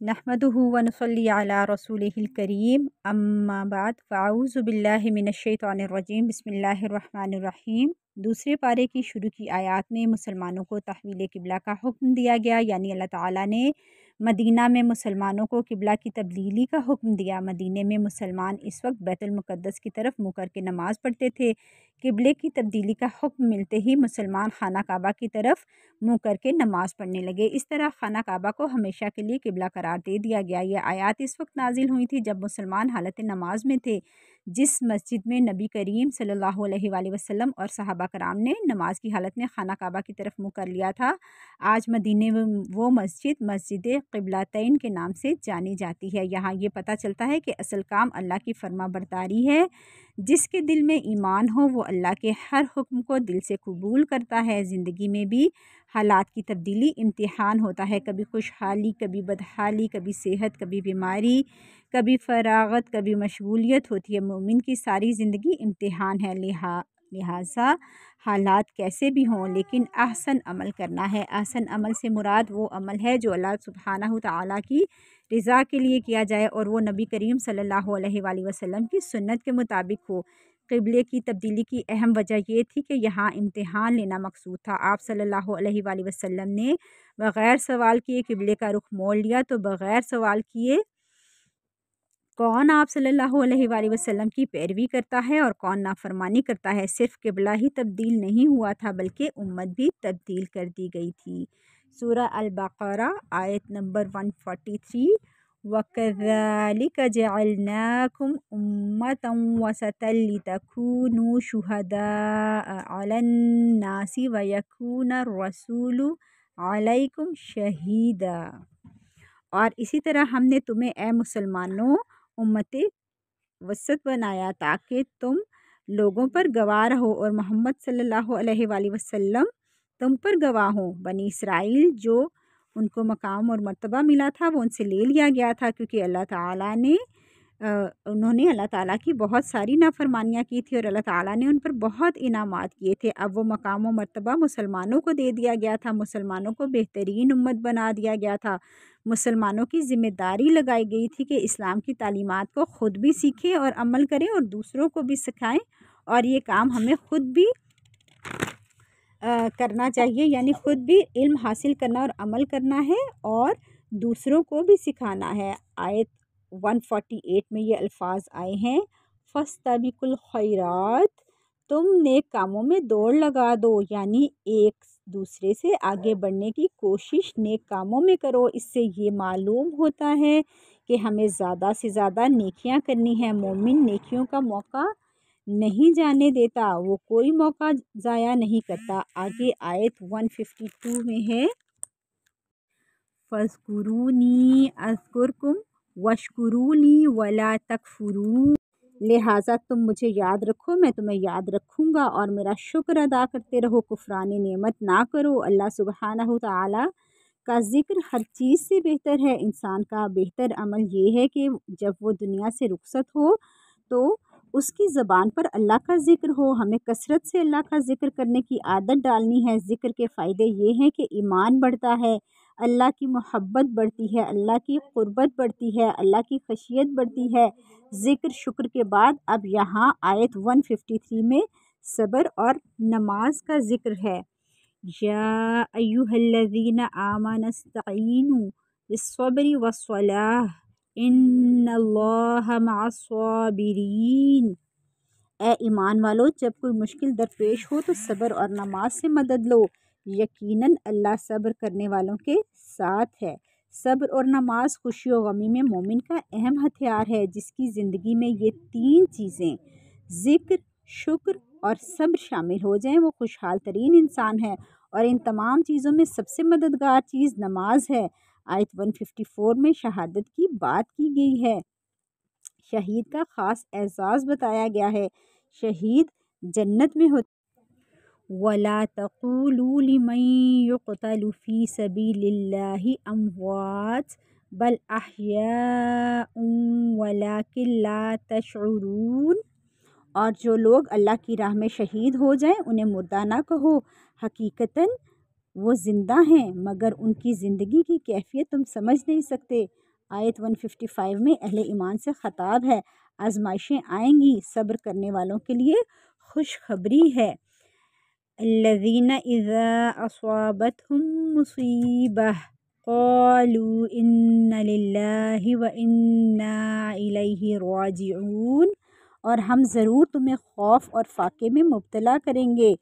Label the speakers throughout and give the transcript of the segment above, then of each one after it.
Speaker 1: नहमदुहु व नुसल्ली अला रसूलिहिल करीम अम्मा बाद फ़अऊज़ु बिल्लाहि मिनश्शैतानिर रजीम बिस्मिल्लाहिर रहमानिर रहीम। दूसरे पारे की शुरू की आयत में मुसलमानों को तहवील किबला का हुक्म दिया गया, यानी अल्लाह ताला ने मदीना में मुसलमानों को किबला की तब्दीली का हुक्म दिया। मदीने में मुसलमान इस वक्त बैतुल मुक़द्दस की तरफ मुँह करके नमाज़ पढ़ते थे। किबले की तब्दीली का हुक्म मिलते ही मुसलमान खाना काबा की तरफ मुँह करके नमाज़ पढ़ने लगे। इस तरह खाना काबा को हमेशा के लिए किबला करार दे दिया गया। यह आयत इस वक्त नाजिल हुई थी जब मुसलमान हालत नमाज में थे, जिस मस्जिद में नबी करीम सल्लल्लाहु अलैहि वसल्लम और सहाबा कराम ने नमाज की हालत में खाना काबा की तरफ मुँह कर लिया था। आज मदीने में वो मस्जिद मस्जिद क़िबलतैन के नाम से जानी जाती है। यहाँ ये पता चलता है कि असल काम अल्लाह की फर्माबरदारी है। जिसके दिल में ईमान हो वो अल्लाह के हर हुक्म को दिल से कबूल करता है। ज़िंदगी में भी हालात की तब्दीली इम्तिहान होता है, कभी खुशहाली, कभी बदहाली, कभी सेहत, कभी बीमारी, कभी फरागत, कभी मशगूलियत होती है। मोमिन की सारी ज़िंदगी इम्तिहान है। लिहाजा हालात कैसे भी हों, लेकिन अहसन अमल करना है। अहसन अमल से मुराद वो अमल है जो अल्लाह सुब्हानहु तआला की रज़ा के लिए किया जाए और वो नबी करीम सल्लल्लाहु अलैहि वसल्लम की सुन्नत के मुताबिक हो। क़िबले की तब्दीली की अहम वजह ये थी कि यहाँ इम्तिहान लेना मकसूद था। आप सल्लल्लाहु अलैहि वसल्लम ने बग़ैर सवाल किए क़िबले का रुख मोड़ लिया, तो बग़ैर सवाल किए कौन आप सल्लल्लाहु अलैहि वसल्लम की पैरवी करता है और कौन नाफरमानी करता है। सिर्फ किबला ही तब्दील नहीं हुआ था बल्कि उम्मत भी तब्दील कर दी गई थी। सूरह अल-बक़रा आयत नंबर 143। वकज़ालिक जअलनाकुम उम्मतन वसतन लितकूनू शुहदाअ अलन्नासि वयकूना रसूलु अलैकुम शहीदा। और इसी तरह हमने तुम्हें ए मुसलमानों उम्मते वसत बनाया ताकि तुम लोगों पर गवाह रहो और मोहम्मद सल्लल्लाहु अलैहि वसल्लम तुम पर गवाह हो। बनी इसराइल जो उनको मकाम और मर्तबा मिला था वो उनसे ले लिया गया था, क्योंकि उन्होंने अल्लाह ताला की बहुत सारी नाफरमानियाँ की थी और अल्लाह ताला ने उन पर बहुत इनामात किए थे। अब वो मकाम और मर्तबा मुसलमानों को दे दिया गया था, मुसलमानों को बेहतरीन उम्मत बना दिया गया था। मुसलमानों की ज़िम्मेदारी लगाई गई थी कि इस्लाम की तालीमात को ख़ुद भी सीखें और अमल करें और दूसरों को भी सिखाएं, और ये काम हमें ख़ुद भी करना चाहिए, यानी ख़ुद भी इल्म हासिल करना और अमल करना है और दूसरों को भी सिखाना है। आयत 148 में ये अल्फाज आए हैं, फस्तबिकुल खैरात, तुम नेक कामों में दौड़ लगा दो, यानी एक दूसरे से आगे बढ़ने की कोशिश नेक कामों में करो। इससे ये मालूम होता है कि हमें ज़्यादा से ज़्यादा नेकियां करनी है। मोमिन नेकियों का मौका नहीं जाने देता, वो कोई मौका ज़ाया नहीं करता। आगे आयत 152 में है, फ़ज़्कुरूनी अज़्कुरकुम वश्कुरूली वला तकफुरून, लिहाजा तुम मुझे याद रखो, मैं तुम्हें याद रखूँगा और मेरा शुक्र अदा करते रहो, कुफ़रान नेमत ना करो। अल्लाह सुब्हानहु तआला का ज़िक्र हर चीज़ से बेहतर है। इंसान का बेहतर अमल ये है कि जब वो दुनिया से रुखसत हो तो उसकी ज़बान पर अल्लाह का ज़िक्र हो। हमें कसरत से अल्लाह का ज़िक्र करने की आदत डालनी है। ज़िक्र के फ़ायदे ये हैं कि ईमान बढ़ता है, अल्लाह की मोहब्बत बढ़ती है, अल्लाह की क़ुर्बत बढ़ती है, अल्लाह की खशियत बढ़ती है। ज़िक्र शुक्र के बाद अब यहाँ आयत 153 में सब्र और नमाज का ज़िक्र है। या अय्युहल्लज़ीना आमनुस्तईनु बिस्सब्रि वस्सलाह इन्नल्लाहा मअस्साबिरीन। ए ईमान वालो, जब कोई मुश्किल दरपेश हो तो सब्र और नमाज से मदद लो, यकीनन अल्लाह सब्र करने वालों के साथ है। सब्र और नमाज खुशी और गमी में मोमिन का अहम हथियार है। जिसकी ज़िंदगी में ये तीन चीज़ें ज़िक्र, शुक्र और सब्र शामिल हो जाएं, वो खुशहाल तरीन इंसान है। और इन तमाम चीज़ों में सबसे मददगार चीज़ नमाज है। आयत 154 में शहादत की बात की गई है। शहीद का ख़ास एजाज़ बताया गया है। शहीद जन्नत में होता। वला तक़ूलू लिमन युक़तलु फ़ी सबीलिल्लाहि अमवात बल अहयाउम वलाकिन ला तशऊरून। और जो लोग अल्लाह की राह में शहीद हो जाएं उन्हें मुर्दा ना कहो, हकीकतन वो ज़िंदा हैं मगर उनकी ज़िंदगी की कैफियत तुम समझ नहीं सकते। आयत 155 में अहले ईमान से ख़ताब है। आजमाइशें आएंगी, सब्र करने वालों के लिए खुशखबरी है। अल्लज़ीना इज़ा अस्वाबतहुम मुसीबह क़ालू इन्ना लिल्लाहि व इन्ना इलैहि राजिऊन। और हम ज़रूर तुम्हें खौफ और फाके में मुब्तला करेंगे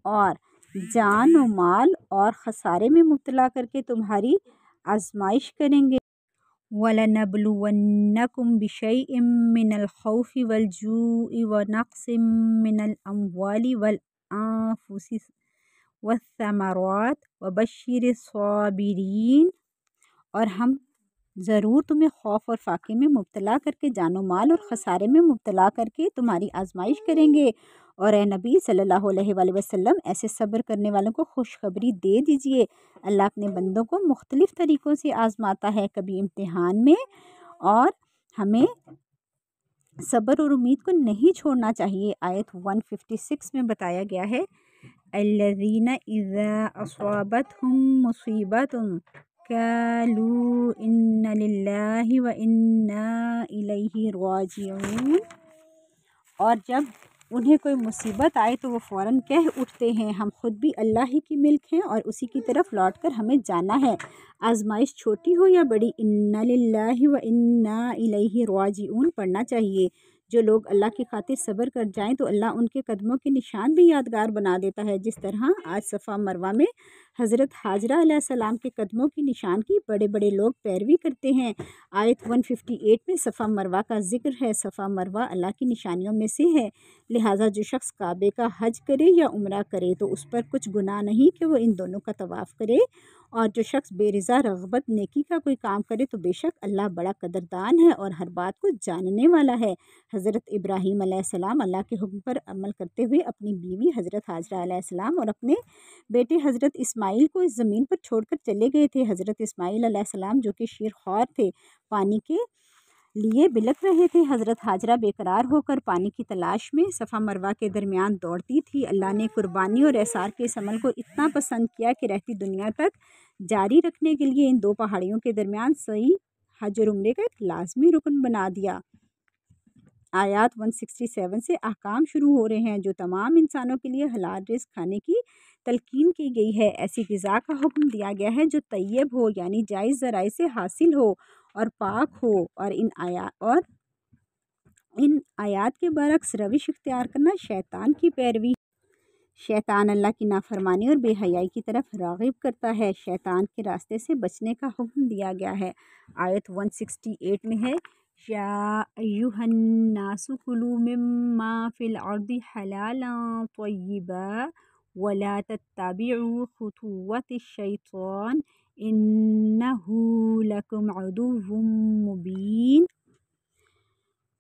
Speaker 1: और जान व माल और खसारे में मुब्तला करके तुम्हारी आजमाइश करेंगे। वलनबलुवन्नकुम बिशैइन मिनल खौफि वल जूइ व नक़्सिम मिनल अम्वालि वल अनफुसि वस्समरात वबश्शिरिस साबिरीन। और हम ज़रूर तुम्हें खौफ और फाके में मुब्तला करके, जानो माल और खसारे में मुब्तला करके तुम्हारी आजमाइश करेंगे। और ए नबी सल्लल्लाहु अलैहि वसल्लम, ऐसे सब्र करने वालों को खुशखबरी दे दीजिए। अल्लाह अपने बंदों को मुख्तलिफ़ तरीक़ों से आज़माता है, कभी इम्तिहान में, और हमें सब्र और उम्मीद को नहीं छोड़ना चाहिए। आयत 156 में बताया गया है, अल्लज़ीना इज़ा अस्वाबतहुम मुसीबतुन क़ालू इन्ना लिल्लाहि व इन्ना इलैहि राजिऊन। और जब उन्हें कोई मुसीबत आए तो वो फ़ौरन कह उठते हैं, हम खुद भी अल्लाह ही की मिल्क हैं और उसी की तरफ लौटकर हमें जाना है। आजमाइश छोटी हो या बड़ी, इन्ना लिल्लाहि व इन्ना इलैहि राजिऊन पढ़ना चाहिए। जो लोग अल्लाह की खातिर सब्र कर जाएं तो अल्लाह उनके कदमों के निशान भी यादगार बना देता है। जिस तरह आज सफ़ा मरवा में हज़रत हाजरा अलैहिस्सलाम के कदमों की निशान की बड़े बड़े लोग पैरवी करते हैं। आयत 158 में सफ़ा मरवा का जिक्र है। सफ़ा मरवा अल्लाह की निशानियों में से है, लिहाजा जो शख्स काबे का हज करे या उम्रा करे तो उस पर कुछ गुनाह नहीं कि वो इन दोनों का तवाफ़ करे। और जो शख्स बेरिज़ा रग़बत नेकी का कोई काम करे तो बेशक अल्लाह बड़ा कदरदान है और हर बात को जानने वाला है। हज़रत इब्राहीम अलैहिस्सलाम अल्लाह के हुक्म पर अमल करते हुए अपनी बीवी हज़रत हाजरा अलैहिस्सलाम और अपने बेटे हज़रत इस्माइल को इस ज़मीन पर छोड़कर चले गए थे। हज़रत इस्माइल अलैहिस्सलाम जो कि शीरख्वार थे, पानी के लिए बिलख रहे थे। हज़रत हाजरा बेकरार होकर पानी की तलाश में सफ़ा मरवा के दरमियान दौड़ती थी। अल्लाह ने कुर्बानी और एसार के इस अमल को इतना पसंद किया कि रहती दुनिया तक जारी रखने के लिए इन दो पहाड़ियों के दरमियान सही हज और उम्रे का एक लाजमी रुकन बना दिया। आयत 167 से अहकाम शुरू हो रहे हैं जो तमाम इंसानों के लिए हलाल रिज़्क़ खाने की तलकीन की गई है। ऐसी ग़िज़ा का हुक्म दिया गया है जो तैयब हो, यानी जायज़ ज़राए से हासिल हो और पाक हो। और इन आयात के बरक्स रविश इख्तियार करना शैतान की पैरवी। शैतान अल्लाह की नाफरमानी और बेहयाई की तरफ राग़िब करता है। शैतान के रास्ते से बचने का हुक्म दिया गया है। आयत 168 में है, या अय्युहन्नासु कुलू मिम्मा फ़िल अर्दि हलालन तय्यिबा वला तत्तबिउ खुतुव्वतिश शैतान इन्नहु लकुम अदुव्वुम मुबीन।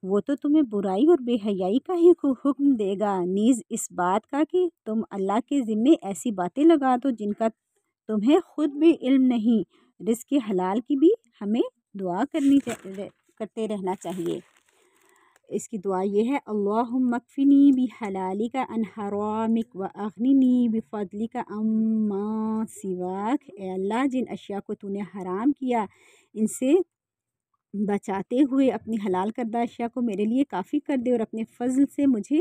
Speaker 1: वो तो तुम्हें बुराई और बेहयाई का ही हुक्म देगा, नीज़ इस बात का कि तुम अल्लाह के ज़िम्मे ऐसी बातें लगा दो जिनका तुम्हें खुद भी इल्म नहीं। रिज़्क़ के हलाल की भी हमें दुआ करते रहना चाहिए। इसकी दुआ ये है, अल्लाहुम्मा कफ़िनी बिहलालिका अन हरामिक व अग़निनी बिफ़ज़लिका अम्मा सिवाक। ए अल्लाह, जिन अशिया को तूने हराम किया इनसे बचाते हुए अपनी हलाल करदा अशिया को मेरे लिए काफ़ी कर दे और अपने फ़ज़ल से मुझे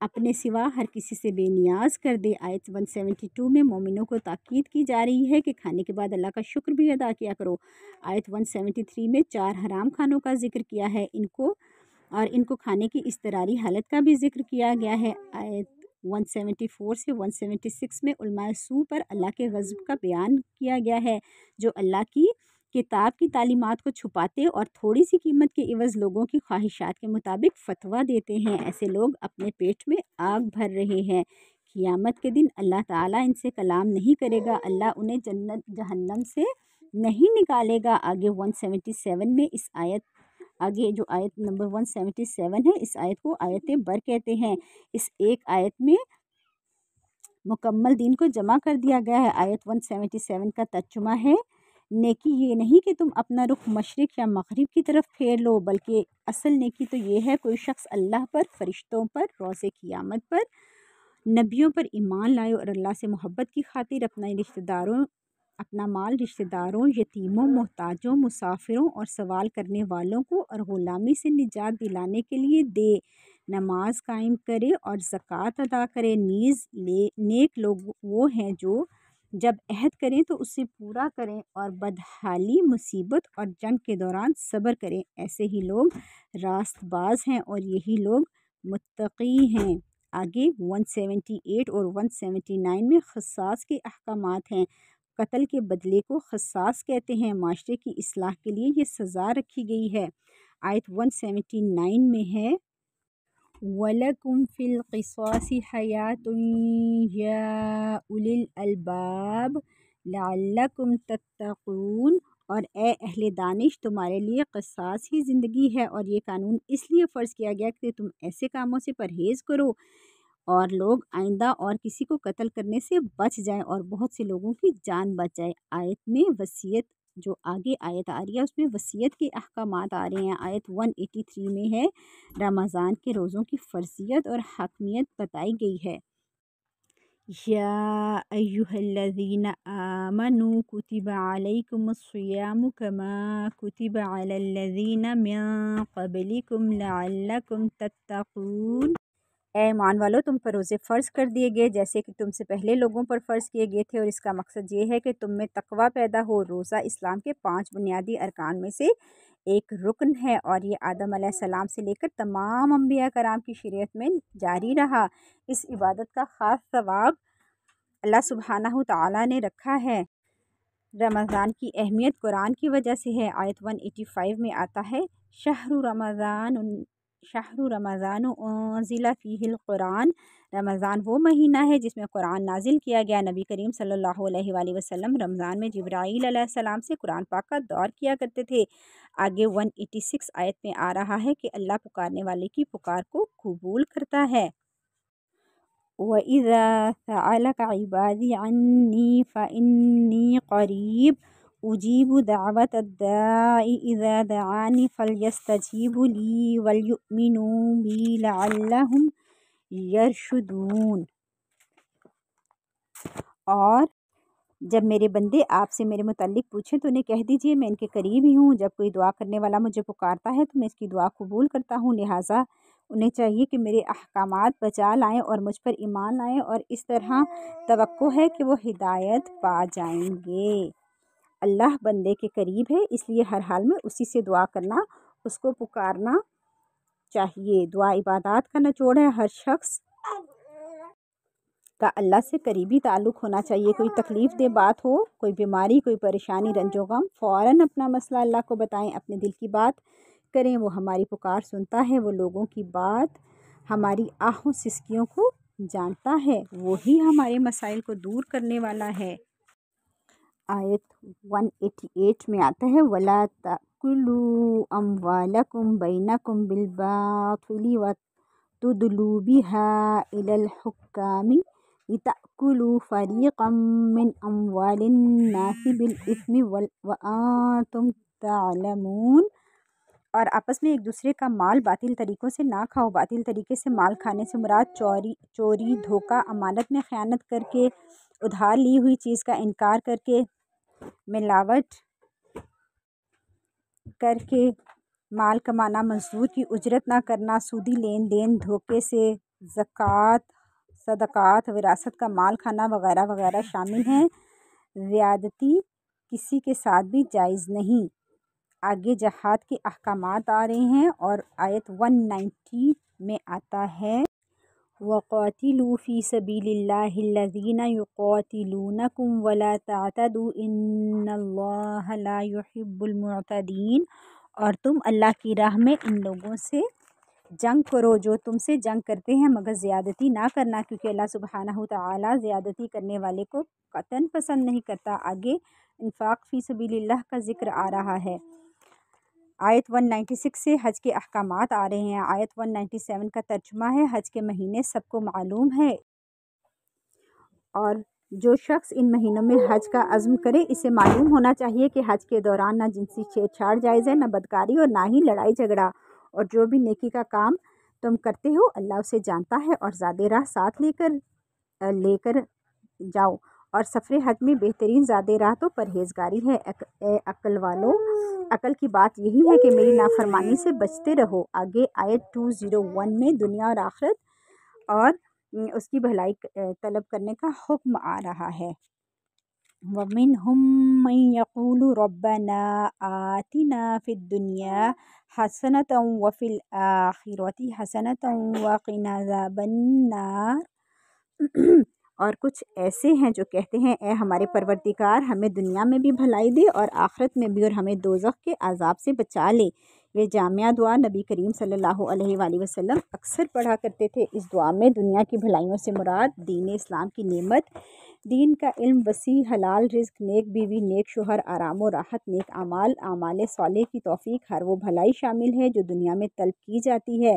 Speaker 1: अपने सिवा हर किसी से बेनियाज कर दे। आयत 172 में मोमिनों को ताकीद की जा रही है कि खाने के बाद अल्लाह का शुक्र भी अदा किया करो। आयत 173 में 4 हराम खानों का जिक्र किया है, इनको खाने की इज़्तिरारी हालत का भी जिक्र किया गया है। आयत 174 से 176 में उलमाए सू पर अल्लाह के ग़ज़ब का बयान किया गया है, जो अल्लाह की किताब की तालीमात को छुपाते और थोड़ी सी कीमत के इवज़ लोगों की ख्वाहिशात के मुताबिक फ़तवा देते हैं। ऐसे लोग अपने पेट में आग भर रहे हैं। क़ियामत के दिन अल्लाह ताला इनसे कलाम नहीं करेगा, अल्लाह उन्हें जन्नत जहन्नम से नहीं निकालेगा। आगे 177 में जो आयत नंबर 177 है, इस आयत को आयत बर कहते हैं। इस एक आयत में मुकम्मल दीन को जमा कर दिया गया है। आयत 177 का तर्जुमा है, नेकी ये नहीं कि तुम अपना रुख मशरिक़ या मग़रिब की तरफ फेर लो, बल्कि असल नेकी तो ये है कोई शख्स अल्लाह पर, फ़रिश्तों पर, रोज़े क़ियामत पर, नबियों पर ईमान लाए और अल्लाह से मोहब्बत की खातिर अपने रिश्तेदारों اپنا مال رشتہ داروں، یتیموں، محتاجوں، مسافروں اور سوال کرنے والوں کو اور غلامی سے نجات دلانے کے لیے دے، نماز قائم کرے اور زکوٰۃ ادا کرے۔ نیز نیک لوگ وہ ہیں جو جب عہد کریں تو اسے پورا کریں اور بدحالی، مصیبت اور جنگ کے دوران صبر کریں۔ ایسے ہی لوگ راست باز ہیں اور یہی لوگ متقی ہیں۔ آگے 178 اور 179 میں قصاص کے احکامات ہیں۔ قتل کے بدلے کو قصاص کہتے ہیں۔ معاشرے کی اصلاح کے لیے یہ سزا رکھی گئی ہے۔ آیت 179 میں ہے وَلَكُمْ فِي الْقِصَاصِ حَيَاةٌ يَا أُولِي الْأَلْبَابِ لَعَلَّكُمْ تَتَّقُونَ، اور اے اہل دانش، تمہارے لیے قصاص ہی زندگی ہے، اور یہ قانون اس لیے فرض کیا گیا کہ تم ایسے کاموں سے پرہیز کرو اور لوگ آئندہ اور کسی کو قتل کرنے سے بچ جائیں اور بہت سے لوگوں کی جان بچ جائے۔ آیت میں وصیت، جو آگے آیت آ رہی ہے اس میں وصیت کے احکامات آ رہے ہیں۔ آیت 183 میں ہے رمضان کے روزوں کی فرضیت اور حتمیت بتائی گئی ہے۔ یا ایہا الذین آمنوا کتب علیکم الصیام کما کتب علی الذین من قبلکم لعلکم تتقون، اے ایمان والو، تم پر روزے فرض کر دیے گئے جیسے کہ تم سے پہلے لوگوں پر فرض کیے گئے تھے، اور اس کا مقصد یہ ہے کہ تم میں تقوی پیدا ہو۔ روزہ اسلام کے 5 بنیادی ارکان میں سے ایک رکن ہے، اور یہ آدم علیہ السلام سے لے کر تمام انبیاء کرام کی شریعت میں جاری رہا۔ اس عبادت کا خاص ثواب اللہ سبحانہ تعالیٰ نے رکھا ہے۔ رمضان کی اہمیت قرآن کی وجہ سے ہے۔ آیت 185 میں آتا ہے شہر رمضان انزل فیہ القرآن، رمضان وہ مہینہ ہے جس میں قرآن نازل کیا گیا۔ نبی کریم صلی اللہ علیہ وآلہ وسلم رمضان میں جبرائیل علیہ السلام سے قرآن پاک کا دور کیا کرتے تھے۔ آگے 186 آیت میں آ رہا ہے کہ اللہ پکارنے والے کی پکار کو قبول کرتا ہے۔ وَإِذَا سَأَلَكَ عِبَادِي عَنِّي فَإِنِّي قَرِيبٌ أُجِيبُ دَعْوَةَ الدَّاعِ إِذَا دَعَانِ فَلْيَسْتَجِيبُوا لِي وَلْيُؤْمِنُوا بِي لَعَلَّهُمْ يَرْشُدُونَ، اور جب میرے بندے آپ سے میرے متعلق پوچھیں تو انہیں کہہ دیجئے میں ان کے قریب ہی ہوں۔ جب کوئی دعا کرنے والا مجھے پکارتا ہے تو میں اس کی دعا قبول کرتا ہوں، لہٰذا انہیں چاہیے کہ میرے احکامات بجا لائیں اور مجھ پر ایمان لائیں، اور اس طرح توقع ہے کہ وہ ہدایت پا جائیں گے۔ اللہ بندے کے قریب ہے، اس لیے ہر حال میں اسی سے دعا کرنا، اس کو پکارنا چاہیے۔ دعا عبادات کا نچوڑ ہے۔ ہر شخص کا اللہ سے قریبی تعلق ہونا چاہیے۔ کوئی تکلیف دہ بات ہو، کوئی بیماری، کوئی پریشانی، رنج و غم، فوراً اپنا مسئلہ اللہ کو بتائیں، اپنے دل کی بات کریں، وہ ہماری پکار سنتا ہے، وہ لوگوں کی بات، ہماری آہوں سسکیوں کو جانتا ہے، وہی ہمارے مسائل کو دور کرنے والا ہے۔ آیت 188 میں آتا ہے وَلَا تَأْكُلُوا أَمْوَالَكُمْ بَيْنَكُمْ بِالْبَاطِلِ وَتُدْلُوا بِهَا إِلَى الْحُكَّامِ لِتَأْكُلُوا فَرِيقًا مِّنْ أَمْوَالِ النَّاسِ بِالْإِثْمِ وَأَنْتُمْ تَعْلَمُونَ، اور آپس میں ایک دوسرے کا مال باطل طریقوں سے نہ کھاؤ۔ باطل طریقے سے مال کھانے سے مراد چوری، دھوکہ، امانت میں خیانت کر کے، ادھار لی ہوئی چیز کا انکار کر کے، ملاوٹ کر کے مال کمانا، مزدور کی اجرت نہ کرنا، سودی لین دین، دھوکے سے، زکوٰۃ، صدقات، وراثت کا مال کھانا وغیرہ وغیرہ شامل ہیں۔ زیادتی کسی کے ساتھ بھی جائز نہیں۔ آگے جہاد کے احکامات آ رہے ہیں، اور آیت 190 میں آتا ہے وَقَاتِلُوا فِي سَبِيلِ اللَّهِ الَّذِينَ يُقَاتِلُونَكُمْ وَلَا تَعْتَدُوا إِنَّ اللَّهَ لَا يُحِبُّ الْمُعْتَدِينَ، اور تم اللہ کی راہ میں ان لوگوں سے جنگ کرو جو تم سے جنگ کرتے ہیں، مگر زیادتی نہ کرنا، کیونکہ اللہ سبحانہ تعالیٰ زیادتی کرنے والے کو قطعاً پسند نہیں کرتا۔ آگے انفاق فی سبیل اللہ کا ذکر آ رہا ہے۔ آیت 196 سے حج کے احکامات آ رہے ہیں۔ آیت 197 کا ترجمہ ہے حج کے مہینے سب کو معلوم ہے، اور جو شخص ان مہینوں میں حج کا عزم کرے اسے معلوم ہونا چاہیے کہ حج کے دوران نہ جنسی چھیڑ چھاڑ جائز ہے، نہ بدکاری، اور نہ ہی لڑائی جھگڑا، اور جو بھی نیکی کا کام تم کرتے ہو اللہ اسے جانتا ہے، اور زیادہ راہ ساتھ لے کر جاؤ، اور سفر حج میں بہترین زاد راہ تو پرہیزگاری ہے۔ اے عقل والو، عقل کی بات یہی ہے کہ میری نافرمانی سے بچتے رہو۔ آگے آیت 201 میں دنیا اور آخرت اور اس کی بھلائی طلب کرنے کا حکم آ رہا ہے۔ وَمِنْهُمْ مَنْ يَقُولُ رَبَّنَا آتِنَا فِي الدُّنْيَا حَسَنَةً وَفِي الْآخِرَةِ حَسَنَةً وَقِنَا عَذَابَ النَّارِ۔ اور کچھ ایسے ہیں جو کہتے ہیں اے ہمارے پروردگار، ہمیں دنیا میں بھی بھلائی دے اور آخرت میں بھی، اور ہمیں دوزخ کے عذاب سے بچا لے۔ یہ جامعہ دعا نبی کریم صلی اللہ علیہ وآلہ وسلم اکثر پڑھا کرتے تھے۔ اس دعا میں دنیا کی بھلائیوں سے مراد دین اسلام کی نعمت، دین کا علم، وسیع حلال رزق، نیک بیوی، نیک شوہر، آرام و راحت، نیک اعمال، اعمال صالح کی توفیق، ہر وہ بھلائی شامل ہے جو دنیا میں طلب کی جاتی ہے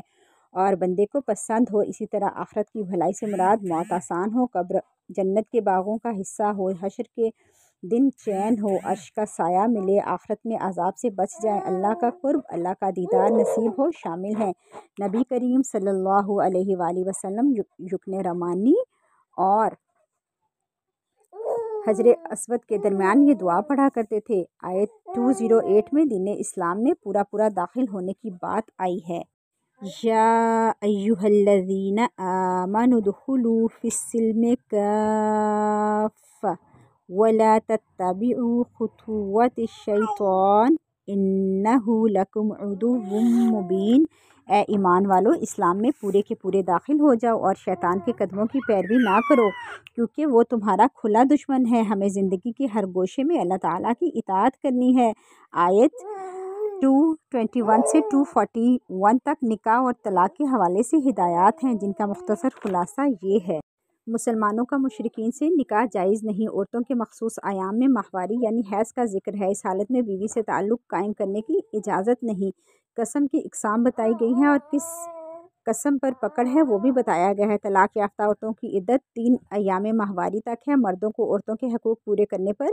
Speaker 1: اور بندے کو پسند ہو۔ اسی طرح آخرت کی بھلائی سے مراد موت آسان ہو، قبر جنت کے باغوں کا حصہ ہو، حشر کے دن چین ہو، عرش کا سایہ ملے، آخرت میں عذاب سے بچ جائیں، اللہ کا قرب، اللہ کا دیدار نصیب ہو شامل ہیں۔ نبی کریم صلی اللہ علیہ وآلہ وسلم رکن یمانی اور حجر اسود کے درمیان یہ دعا پڑھا کرتے تھے۔ آیت 208 میں دین اسلام میں پورا داخل ہونے کی بات آئی ہے۔ یا ایھا الذین آمنوا ادخلوا فی السلم کافۃ ولا تتبعوا خطوات الشیطان انہ لکم عدو مبین۔ اے ایمان والو، اسلام میں پورے کے پورے داخل ہو جاؤ اور شیطان کے قدموں کی پیروی نہ کرو، کیونکہ وہ تمہارا کھلا دشمن ہے۔ ہمیں زندگی کے ہر گوشے میں اللہ تعالیٰ کی اطاعت کرنی ہے۔ آیت 221 سے 241 تک نکاح اور طلاق کے حوالے سے ہدایات ہیں، جن کا مختصر خلاصہ یہ ہے۔ مسلمانوں کا مشرکین سے نکاح جائز نہیں۔ عورتوں کے مخصوص ایام میں ماہواری یعنی حیض کا ذکر ہے۔ اس حالت میں بیوی سے تعلق قائم کرنے کی اجازت نہیں۔ قسم کی اقسام بتائی گئی ہیں اور کس قسم پر پکڑ ہے وہ بھی بتایا گیا ہے۔ طلاق یافتہ عورتوں کی عدت 3 ایام ماہواری تک ہے۔ مردوں کو عورتوں کے حقوق پورے کرنے پر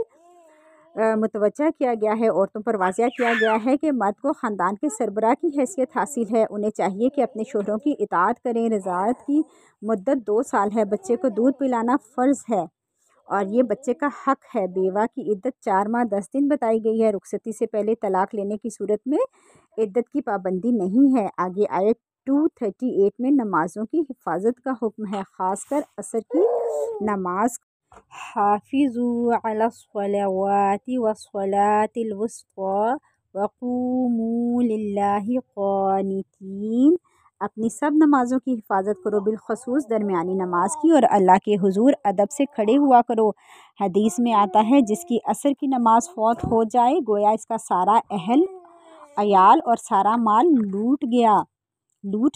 Speaker 1: متوجہ کیا گیا ہے۔ عورتوں پر واضح کیا گیا ہے کہ مرد کو خاندان کے سربراہ کی حیثیت حاصل ہے، انہیں چاہیے کہ اپنے شوہروں کی اطاعت کریں۔ رضاعت کی مدت 2 سال ہے۔ بچے کو دودھ پلانا فرض ہے اور یہ بچے کا حق ہے۔ بیوہ کی عدت 4 ماہ 10 دن بتائی گئی ہے۔ رخصتی سے پہلے طلاق لینے کی صورت میں عدت کی پابندی نہیں ہے۔ آگے آیت 238 میں نمازوں کی حفاظت کا حکم ہے، خاص کر عصر کی نماز۔ حافظوا علی الصلوات والصلاة الوسطی وقوموا للہ قانتین۔ اپنی سب نمازوں کی حفاظت کرو، بالخصوص درمیانی نماز کی، اور اللہ کے حضور ادب سے کھڑے ہوا کرو۔ حدیث میں آتا ہے جس کی عصر کی نماز فوت ہو جائے گویا اس کا سارا اہل عیال اور سارا مال لوٹ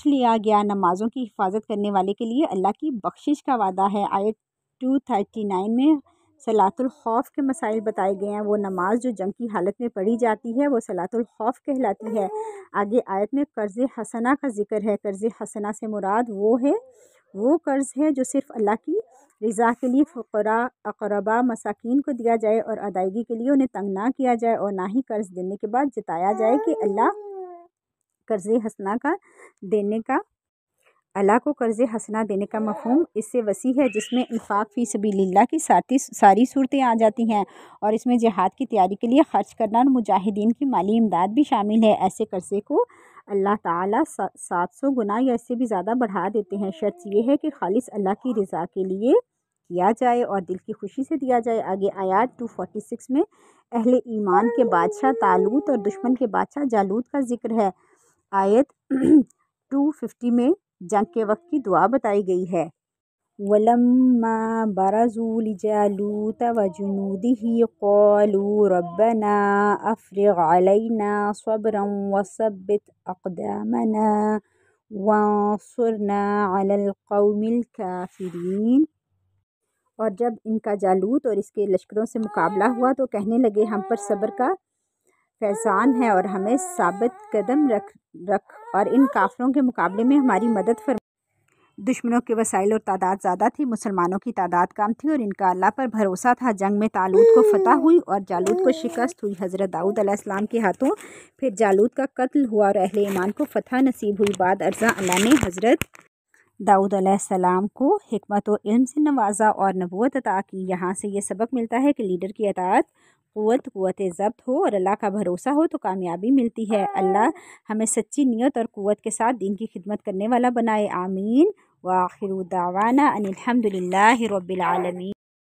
Speaker 1: لیا گیا۔ نمازوں کی حفاظت کرنے والے کے لیے اللہ کی بخشش کا وعدہ ہے۔ آیت 239 میں صلاۃ الخوف کے مسائل بتائے گئے ہیں۔ وہ نماز جو جنگ کی حالت میں پڑھی جاتی ہے وہ صلاۃ الخوف کہلاتی ہے۔ آگے آیت میں قرض حسنہ کا ذکر ہے۔ قرض حسنہ سے مراد وہ قرض ہے جو صرف اللہ کی رضا کے لیے فقراء، اقرباء، مساکین کو دیا جائے اور ادائیگی کے لیے انہیں تنگ نہ کیا جائے، اور نہ ہی قرض دینے کے بعد جتایا جائے کہ اللہ کو قرض حسنہ دینے کا مفہوم اس سے وسیع ہے، جس میں انفاق فی سبیل اللہ کی ساری صورتیں آ جاتی ہیں، اور اس میں جہاد کی تیاری کے لیے خرچ کرنا اور مجاہدین کی مالی امداد بھی شامل ہے۔ ایسے قرضے کو اللہ تعالیٰ 700 گنا یا اس سے بھی زیادہ بڑھا دیتے ہیں۔ شرط یہ ہے کہ خالص اللہ کی رضا کے لیے کیا جائے اور دل کی خوشی سے دیا جائے۔ آگے آیات 246 میں اہل ایمان کے بادشاہ طالوت اور دشمن کے بادشاہ جالوت کا ذکر ہے۔ آیت 250 میں جنگ کے وقت کی دعا بتائی گئی ہے۔ وَلَمَّا بَرَزُوا لِجَالُوتَ وَجُنُودِهِ قَالُوا رَبَّنَا أَفْرِغْ عَلَيْنَا صَبْرًا وَثَبِّتْ أَقْدَامَنَا وَانصُرْنَا عَلَى الْقَوْمِ الْكَافِرِينَ۔ اور جب ان کا جالوت اور اس کے لشکروں سے مقابلہ ہوا تو کہنے لگے ہم پر صبر کا فیضان ہے اور ہمیں ثابت قدم رکھ اور ان کافروں کے مقابلے میں ہماری مدد فرما۔ دشمنوں کے وسائل اور تعداد زیادہ تھی، مسلمانوں کی تعداد کم تھی اور ان کا اللہ پر بھروسہ تھا۔ جنگ میں طالوت کو فتح ہوئی اور جالوت کو شکست ہوئی۔ حضرت داؤد علیہ السلام کے ہاتھوں پھر جالوت کا قتل ہوا اور اہل ایمان کو فتح نصیب ہوئی۔ بعد ازاں اللہ نے حضرت दाऊद अलैहिस्सलाम को हिकमत व इल्म से नवाजा और नबूवत अता की। यहाँ से ये सबक मिलता है कि लीडर की अताअत क़ुव्वत ज़ब्त हो और अल्लाह का भरोसा हो तो कामयाबी मिलती है। अल्लाह हमें सच्ची नीयत और क़ुव्वत के साथ दीन की खिदमत करने वाला बनाए। आमीन। व आखिरु दावाना अनिल हम्दुलिल्लाहि रब्बिल आलमीन।